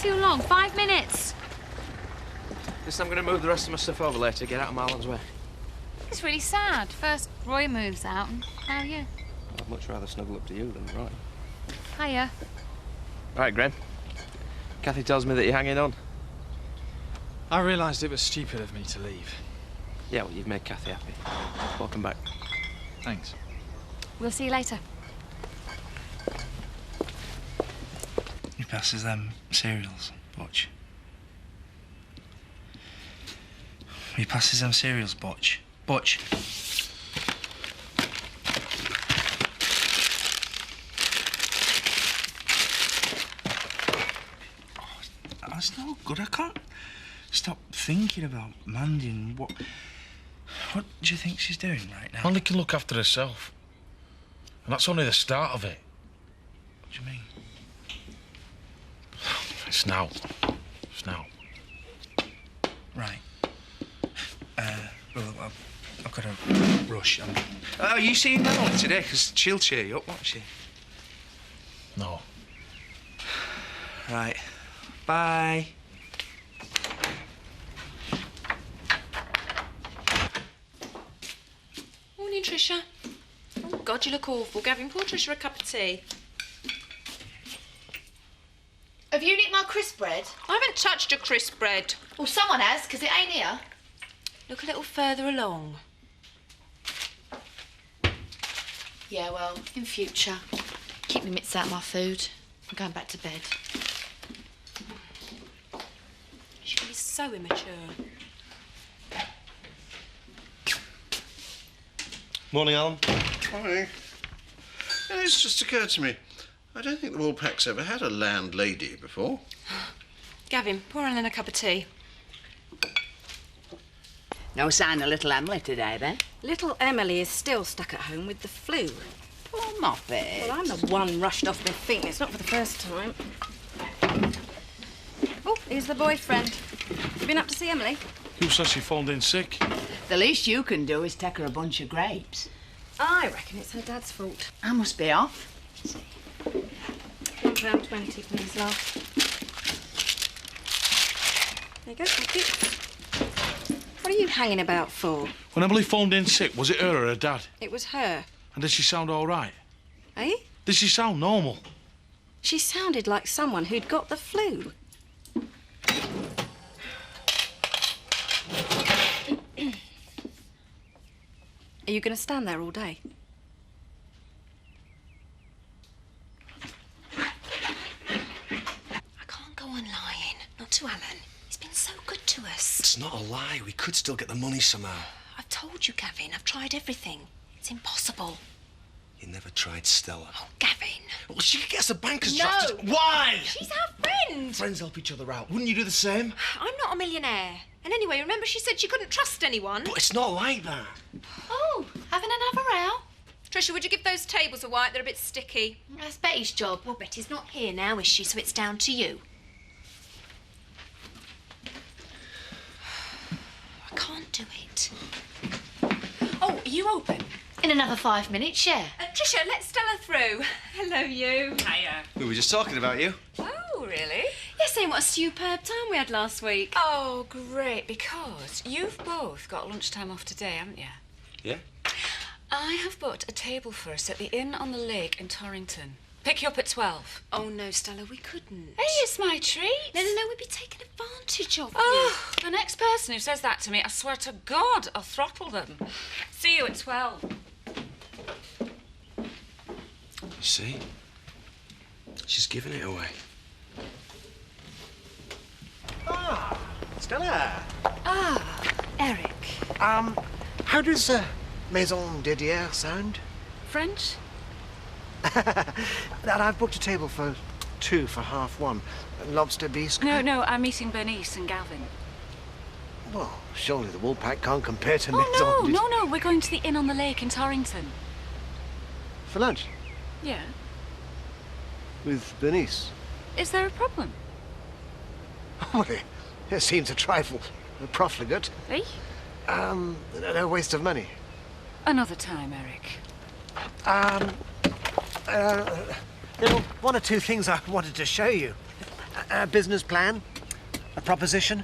too long. 5 minutes. Listen, I'm going to move the rest of my stuff over later. Get out of Marlon's way. It's really sad. First Roy moves out, and now you. I'd much rather snuggle up to you than Roy. Hiya. Right, Gren. Kathy tells me that you're hanging on. I realised it was stupid of me to leave. Yeah, well, you've made Kathy happy. Welcome back. Thanks. We'll see you later. He passes them cereals, Butch. He passes them cereals, Butch. Butch. Oh, that's no good. I can't stop thinking about Mandy and what do you think she's doing right now? Mandy can look after herself. And that's only the start of it. What do you mean? It's now. It's now. Right. Well, I've got to rush. Oh, you seeing Melanie today? Because she'll cheer you up, won't she? No. Right. Bye. Morning, Tricia. Oh, God, you look awful. Gavin, pour Tricia a cup of tea. Have you nicked my crisp bread? I haven't touched your crisp bread. Well, someone has, because it ain't here. Look a little further along. Yeah, well, in future, keep me mitts out of my food. I'm going back to bed. She can be so immature. Morning, Alan. Morning. It's just occurred to me. I don't think the Woolpacks ever had a landlady before. Gavin, pour Ellen a cup of tea. No sign of little Emily today, then? Little Emily is still stuck at home with the flu. Poor Moppet. Well, I'm the one rushed off my feet. It's not for the first time. Oh, here's the boyfriend. You been up to see Emily? Who says she phoned in sick? The least you can do is take her a bunch of grapes. I reckon it's her dad's fault. I must be off. £1.20, please, love. There you go, thank you. What are you hanging about for? When Emily phoned in sick, was it her or her dad? It was her. And did she sound all right? Eh? Did she sound normal? She sounded like someone who'd got the flu. Are you going to stand there all day? I can't go on lying. Not to Alan. He's been so good to us. It's not a lie. We could still get the money somehow. I've told you, Gavin. I've tried everything. It's impossible. You never tried Stella. Oh, Gavin. Well, she could get us a banker's No. draft. Why? She's our friend. Friends help each other out. Wouldn't you do the same? I'm not a millionaire. And anyway, remember she said she couldn't trust anyone? But it's not like that. Oh, having another row? Tricia, would you give those tables a wipe? They're a bit sticky. That's Betty's job. Well, Betty's not here now, is she? So it's down to you. I can't do it. Oh, are you open? In another 5 minutes, yeah. Tricia, let Stella through. Hello, you. Hiya. We were just talking about you. Oh, really? Yes, saying what a superb time we had last week. Oh, great, because you've both got lunchtime off today, haven't you? Yeah? I have booked a table for us at the Inn on the Lake in Torrington. Pick you up at 12. Oh, no, Stella, we couldn't. Hey, it's my treat. No, we'd be taken advantage of Oh, the next person who says that to me, I swear to God, I'll throttle them. See you at 12. You see? She's giving it away. Ah, Stella. Ah, Eric. How does Maison Didier sound? French? And I've booked a table for 2 for 1:30. Lobster bisque. No, I'm meeting Bernice and Gavin. Well, surely the Woolpack can't compare to Maison Oh, Didier. no, we're going to the Inn on the Lake in Torrington. For lunch? Yeah. With Bernice? Is there a problem? Well, it seems a trifle profligate. Eh? No waste of money. Another time, Eric. There were 1 or 2 things I wanted to show you. A business plan? A proposition?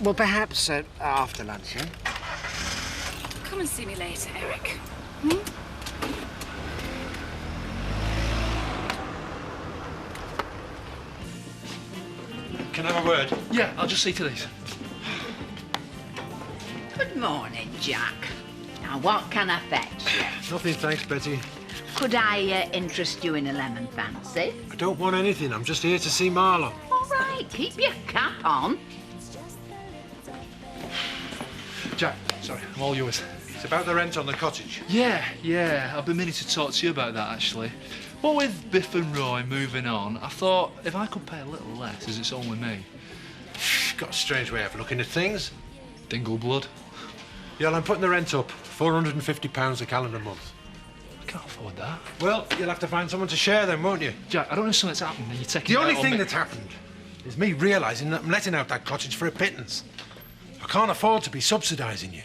Well, perhaps after lunch, eh? Come and see me later, Eric. Can I have a word? Yeah, I'll just see to these. Good morning, Jack. Now, what can I fetch you? Nothing, thanks, Betty. Could I interest you in a lemon fancy? I don't want anything. I'm just here to see Marlowe. All right, keep your cap on. Jack, sorry, I'm all yours. It's about the rent on the cottage. Yeah, I've been meaning to talk to you about that, actually. Well, with Biff and Roy moving on, I thought if I could pay a little less, as it's only me. You've got a strange way of looking at things. Dingle blood. Yeah, well, I'm putting the rent up. £450 a calendar month. I can't afford that. Well, you'll have to find someone to share them, won't you? Jack, I don't know if something's happened and you're taking The it only out on thing me. that's happened is me realising that I'm letting out that cottage for a pittance. I can't afford to be subsidising you.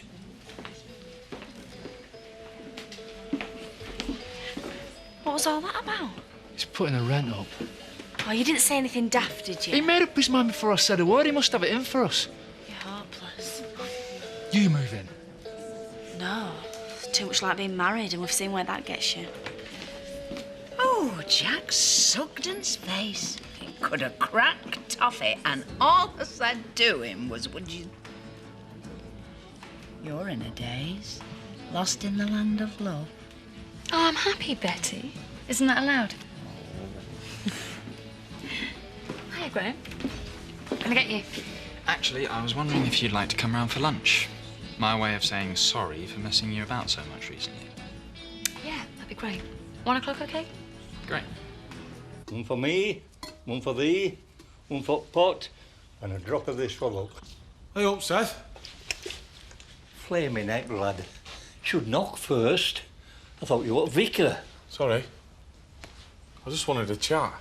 What was all that about? He's putting the rent up. Oh, you didn't say anything daft, did He you? made up his mind before I said a word. He must have it in for us. You're hopeless. You move in. No, it's too much like being married, and we've seen where that gets you. Oh, Jack Sugden's face. He could have cracked toffee, and all I said to him was, would you... You're in a daze, lost in the land of love. Oh, I'm happy, Betty. Isn't that allowed? Hiya, Graham. Can I get you? Actually, I was wondering if you'd like to come round for lunch. My way of saying sorry for messing you about so much recently. Yeah, that'd be great. 1 o'clock, okay? Great. One for me, one for thee, one for pot, and a drop of this for luck. Hey up, Seth. Flaming heck, lad. Should knock first. I thought you were vicar. Sorry. I just wanted to chat.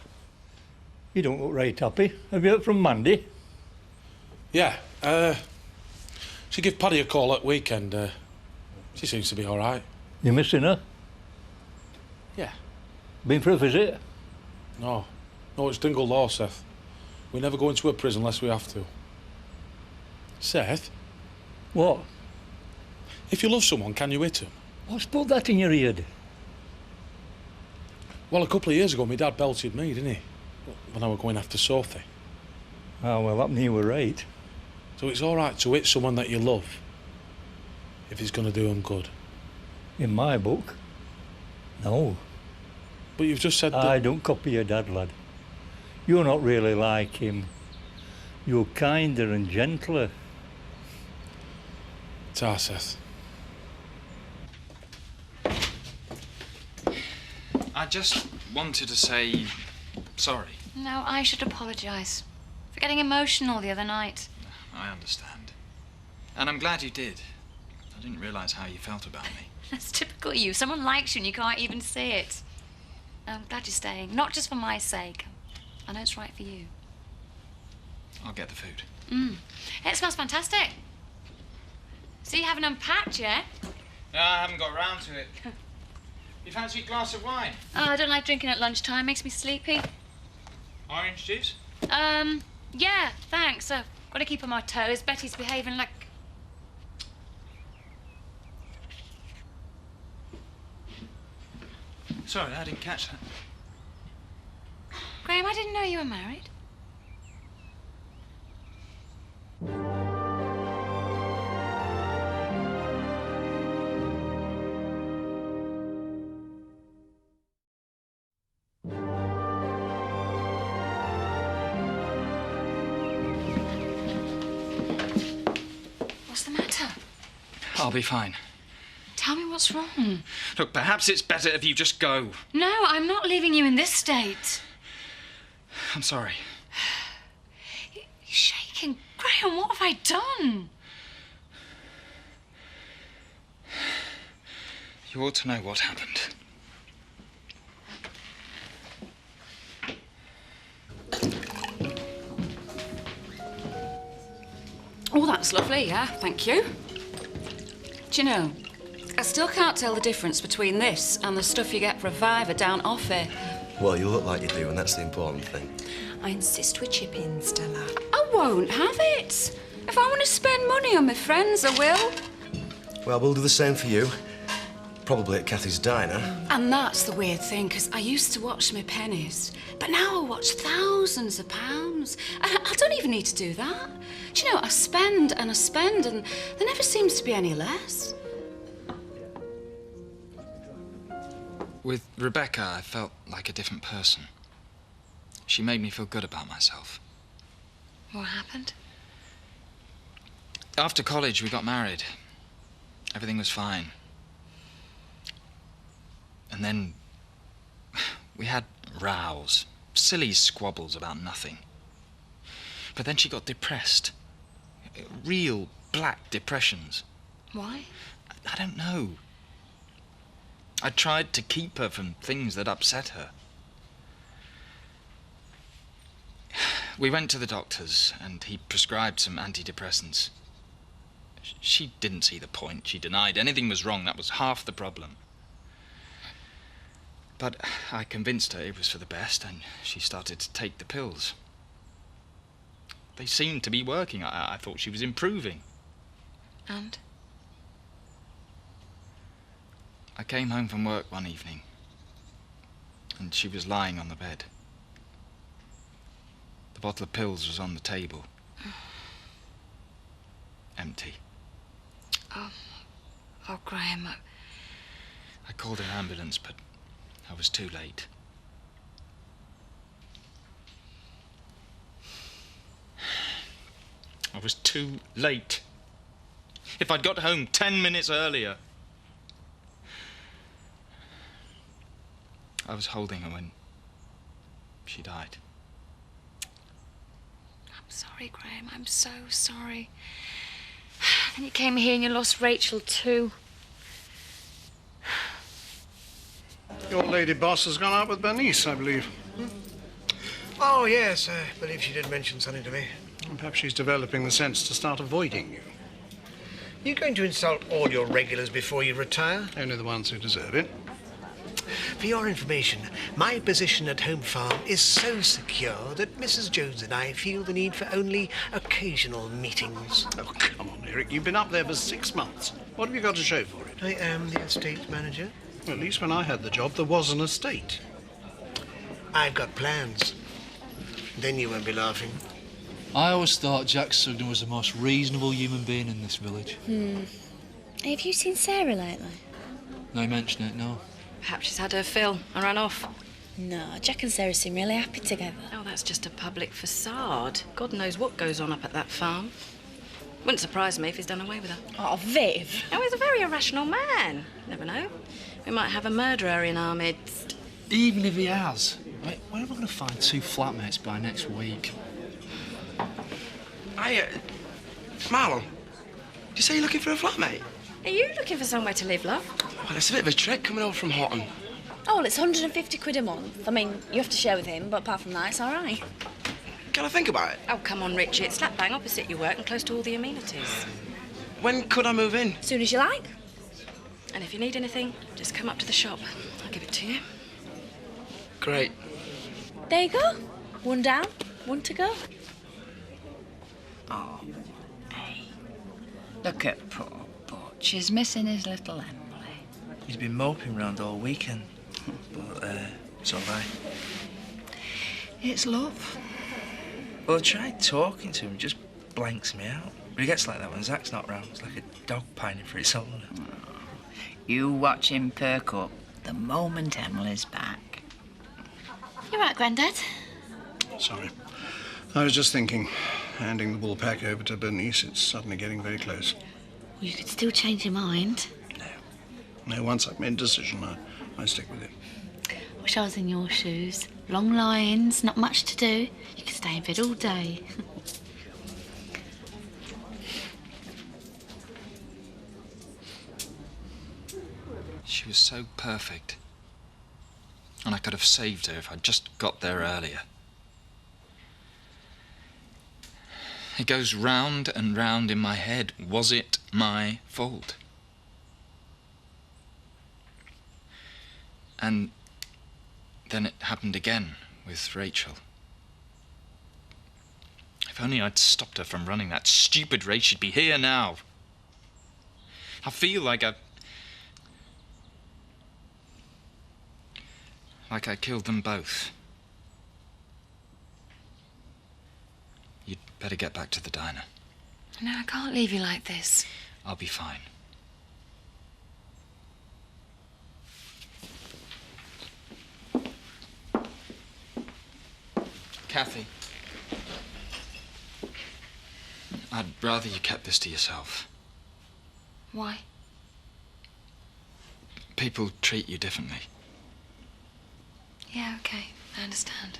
You don't look right happy. Have you heard from Mandy? Yeah, she gave Paddy a call at weekend. She seems to be all right. You missing her? Yeah. Been for a visit? No, it's Dingle law, Seth. We never go into a prison unless we have to. Seth? What? If you love someone, can you hit them? What's put that in your head? Well, a couple of years ago, my dad belted me, didn't he? When I was going after Sophie. Ah, well, that you were right. So it's all right to hit someone that you love, if it's going to do them good. In my book, no. But you've just said that... I don't copy your dad, lad. You're not really like him. You're kinder and gentler. Ta, Seth. I just wanted to say sorry. No, I should apologise for getting emotional the other night. I understand. And I'm glad you did. I didn't realise how you felt about me. That's typical you. Someone likes you and you can't even see it. I'm glad you're staying, not just for my sake. I know it's right for you. I'll get the food. It smells fantastic. So you haven't unpacked yet? No, I haven't got round to it. You fancy a glass of wine? Oh, I don't like drinking at lunchtime. Makes me sleepy. Orange juice? Yeah, thanks. I've got to keep on my toes. Betty's behaving like... Sorry, I didn't catch that. Graham, I didn't know you were married. What's the matter? I'll be fine. Tell me what's wrong. Look, perhaps it's better if you just go. No, I'm not leaving you in this state. I'm sorry. You're shaking. Graham, what have I done? You ought to know what happened. Oh, that's lovely, yeah, thank you. Do you know, I still can't tell the difference between this and the stuff you get for a fiver down off it. Well, you look like you do, and that's the important thing. I insist we chip in, Stella. I won't have it. If I want to spend money on my friends, I will. Well, we'll do the same for you. Probably at Kathy's diner. And that's the weird thing, because I used to watch my pennies, but now I watch thousands of pounds. And I don't even need to do that. Do you know, I spend, and there never seems to be any less. With Rebecca, I felt like a different person. She made me feel good about myself. What happened? After college, we got married. Everything was fine. And then we had rows, silly squabbles about nothing. But then she got depressed. Real black depressions. Why? I don't know. I tried to keep her from things that upset her. We went to the doctors and he prescribed some antidepressants. She didn't see the point. She denied anything was wrong. That was half the problem. But I convinced her it was for the best, and she started to take the pills. They seemed to be working. I thought she was improving. And? I came home from work one evening, and she was lying on the bed. The bottle of pills was on the table. Empty. Oh, Graham. I called an ambulance, but I was too late. I was too late. If I'd got home 10 minutes earlier. I was holding her when she died. I'm sorry, Graham. I'm so sorry. Then you came here and you lost Rachel too. Your lady boss has gone out with Bernice, I believe. Oh, yes, I believe she did mention something to me. Perhaps she's developing the sense to start avoiding you. You going to insult all your regulars before you retire? Only the ones who deserve it. For your information, my position at Home Farm is so secure that Mrs. Jones and I feel the need for only occasional meetings. Oh, come on, Eric. You've been up there for 6 months. What have you got to show for it? I am the estate manager. Well, at least when I had the job, there was an estate. I've got plans. Then you won't be laughing. I always thought Jack Sugden was the most reasonable human being in this village. Have you seen Sarah lately? No mention it, no. Perhaps she's had her fill and run off. No, Jack and Sarah seem really happy together. Oh, that's just a public facade. God knows what goes on up at that farm. Wouldn't surprise me if he's done away with her. Oh, Viv. Oh, he's a very irrational man. Never know. We might have a murderer in our midst. Even if he has, where am I going to find 2 flatmates by next week? Marlon, did you say you're looking for a flatmate? Are you looking for somewhere to live, love? Well, it's a bit of a trek coming over from Houghton. Oh, well, it's 150 quid a month. I mean, you have to share with him, but apart from that, it's all right. Can I think about it? Oh, come on, Richie. It's slap bang opposite your work and close to all the amenities. When could I move in? As soon as you like. And if you need anything, just come up to the shop. I'll give it to you. Great. There you go. 1 down, 1 to go. Oh, hey. Look at poor Butch. He's missing his little Emily. He's been moping round all weekend. But, it's all right. It's love. Well, I tried talking to him, he just blanks me out. But he gets like that when Zach's not round. It's like a dog pining for its owner. You watch him perk up the moment Emily's back. You're right, Grandad. Sorry. I was just thinking, handing the wool pack over to Bernice, it's suddenly getting very close. Well, you could still change your mind. No, once I've made a decision, I stick with it. Wish I was in your shoes. Long lines, not much to do. You could stay in bed all day. She was so perfect. And I could have saved her if I'd just got there earlier. It goes round and round in my head. Was it my fault? And Then it happened again with Rachel. If only I'd stopped her from running that stupid race, she'd be here now. I feel like I killed them both. You'd better get back to the diner. No, I can't leave you like this. I'll be fine. Kathy. I'd rather you kept this to yourself. Why? People treat you differently. Yeah, okay, I understand.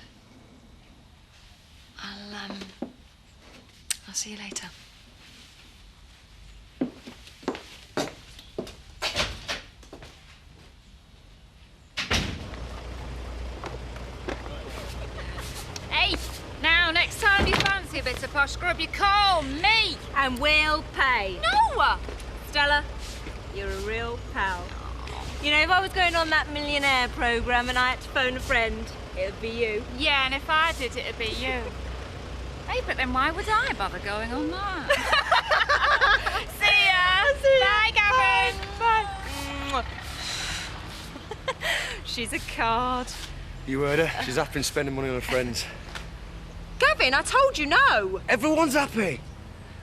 I'll see you later. Hey, now, next time you fancy a bit of posh grub, you call me. And we'll pay. No! Stella, you're a real pal. You know, if I was going on that millionaire programme and I had to phone a friend, it'd be you. Yeah, and if I did, it'd be you. Hey, but then why would I bother going on that? See ya! Bye, Gavin! Bye. She's a card. You heard her. She's happy spending money on her friends. Gavin, I told you no. Everyone's happy.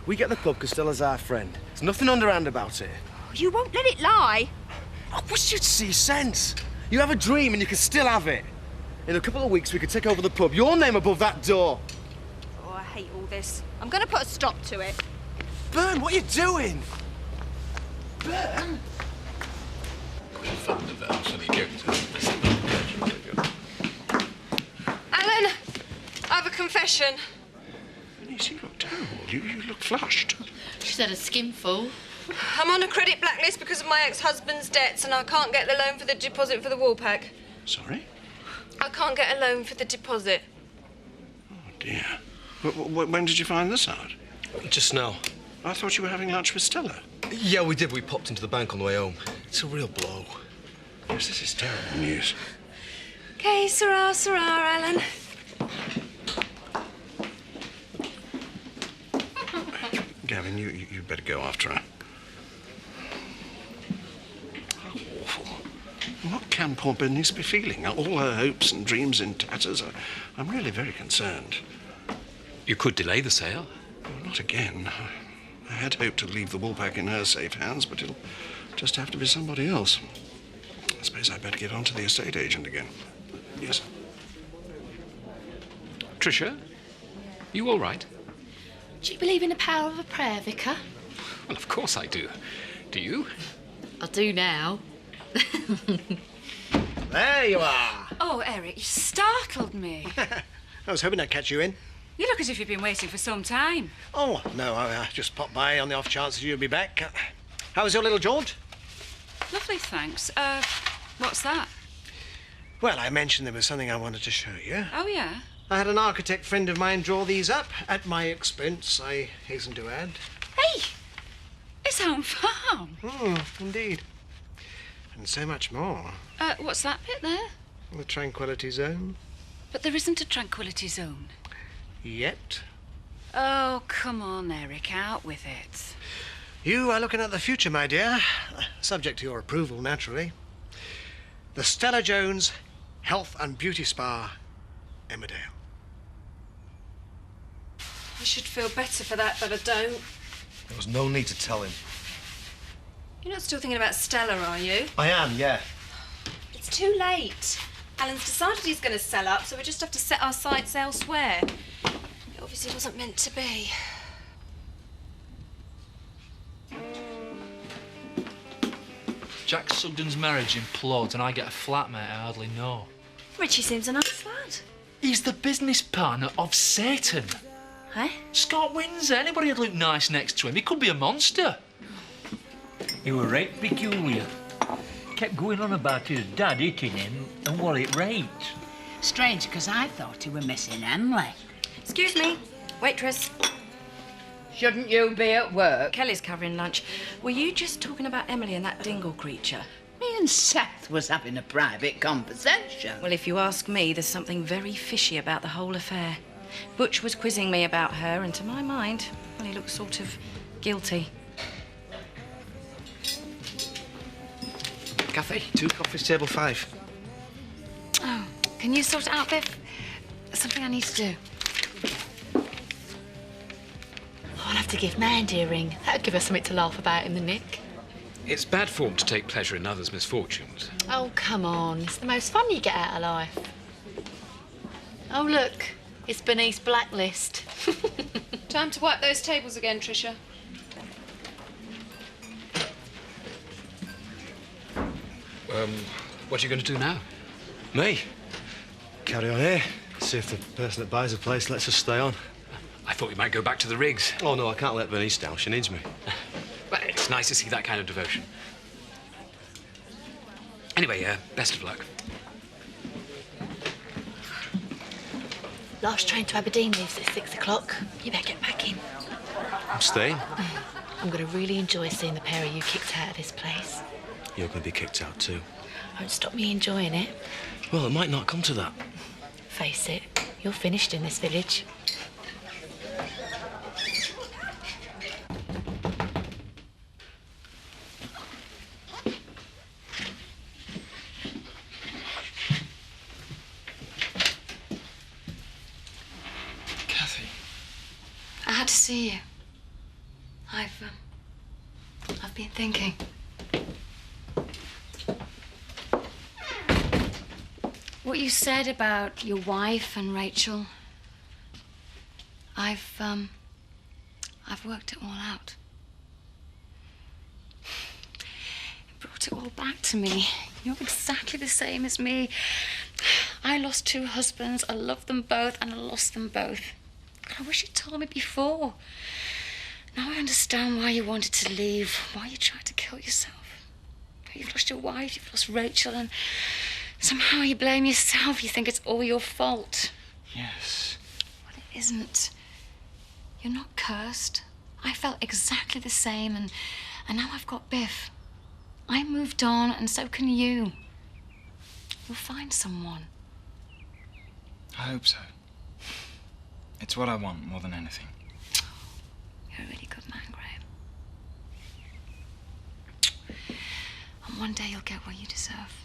We get the pub because Stella's our friend. There's nothing underhand about it. You won't let it lie. I wish you'd see sense. You have a dream and you can still have it. In a couple of weeks, we could take over the pub. Your name above that door. Oh, I hate all this. I'm going to put a stop to it. Bern, what are you doing? Bern? Alan, I have a confession. Denise, you look terrible. You look flushed. She's had a skinful. I'm on a credit blacklist because of my ex-husband's debts and I can't get the loan for the deposit for the wall pack. Sorry? I can't get a loan for the deposit. Oh, dear. When did you find this out? Just now. I thought you were having lunch with Stella. Yeah, we did. We popped into the bank on the way home. It's a real blow. Yes, this is terrible news. Okay, Sarah, Alan. Gavin, you'd better go after her. How awful. What can poor Bernice be feeling? All her hopes and dreams in tatters. I'm really very concerned. You could delay the sale. Well, not again. I had hoped to leave the woolpack in her safe hands, but it'll just have to be somebody else. I suppose I'd better get on to the estate agent again. Yes. Tricia, you all right? Do you believe in the power of a prayer, Vicar? Well, of course I do. Do you? I do now. There you are. Oh, Eric, you startled me. I was hoping I'd catch you in. You look as if you've been waiting for some time. Oh, no, I just popped by on the off chance that you'd be back. How was your little jaunt? Lovely, thanks. What's that? Well, I mentioned there was something I wanted to show you. Oh, yeah? I had an architect friend of mine draw these up at my expense, I hasten to add. Hey! It's Home Farm. Indeed. And so much more. What's that bit there? The Tranquility Zone. But there isn't a Tranquility Zone. Yet. Oh, come on, Eric, out with it. You are looking at the future, my dear. Subject to your approval, naturally. The Stella Jones Health and Beauty Spa, Emmerdale. I should feel better for that, but I don't. There was no need to tell him. You're not still thinking about Stella, are you? I am, yeah. It's too late. Alan's decided he's going to sell up, so we just have to set our sights elsewhere. It obviously wasn't meant to be. Jack Sugden's marriage implodes and I get a flatmate I hardly know. Richie seems a nice lad. He's the business partner of Satan. Eh? Scott Windsor. Anybody would look nice next to him. He could be a monster. He were right peculiar. Kept going on about his dad hitting him and what it rates. Strange, because I thought he were missing Emily. Excuse me, waitress. Shouldn't you be at work? Kelly's covering lunch. Were you just talking about Emily and that dingle creature? Me and Seth was having a private conversation. Well, if you ask me, there's something very fishy about the whole affair. Butch was quizzing me about her, and to my mind, well, he looked sort of guilty. Kathy, 2 coffees, table 5. Oh, can you sort it out, Biff? There's something I need to do. I'll have to give Mandy a ring. That'll give her something to laugh about in the nick. It's bad form to take pleasure in others' misfortunes. Oh, come on. It's the most fun you get out of life. Oh, look. It's Bernice Blacklist. Time to wipe those tables again, Tricia. What are you going to do now? Me? Carry on here. See if the person that buys the place lets us stay on. I thought you might go back to the rigs. Oh, no, I can't let Bernice down. She needs me. Well, it's nice to see that kind of devotion. Anyway, best of luck. Last train to Aberdeen leaves at 6 o'clock. You better get back in. I'm staying. I'm going to really enjoy seeing the pair of you kicked out of this place. You're going to be kicked out too. Won't stop me enjoying it. Well, it might not come to that. Face it, you're finished in this village. Kathy. I had to see you. I've been thinking. What you said about your wife and Rachel, I've worked it all out. It brought it all back to me. You're exactly the same as me. I lost 2 husbands. I loved them both and I lost them both. I wish you'd told me before. Now I understand why you wanted to leave, why you tried to kill yourself. You've lost your wife, you've lost Rachel, and somehow you blame yourself. You think it's all your fault. Yes. Well, it isn't. You're not cursed. I felt exactly the same, and now I've got Biff. I moved on, and so can you. You'll find someone. I hope so. It's what I want more than anything. You're a really good man, Graham. And one day you'll get what you deserve.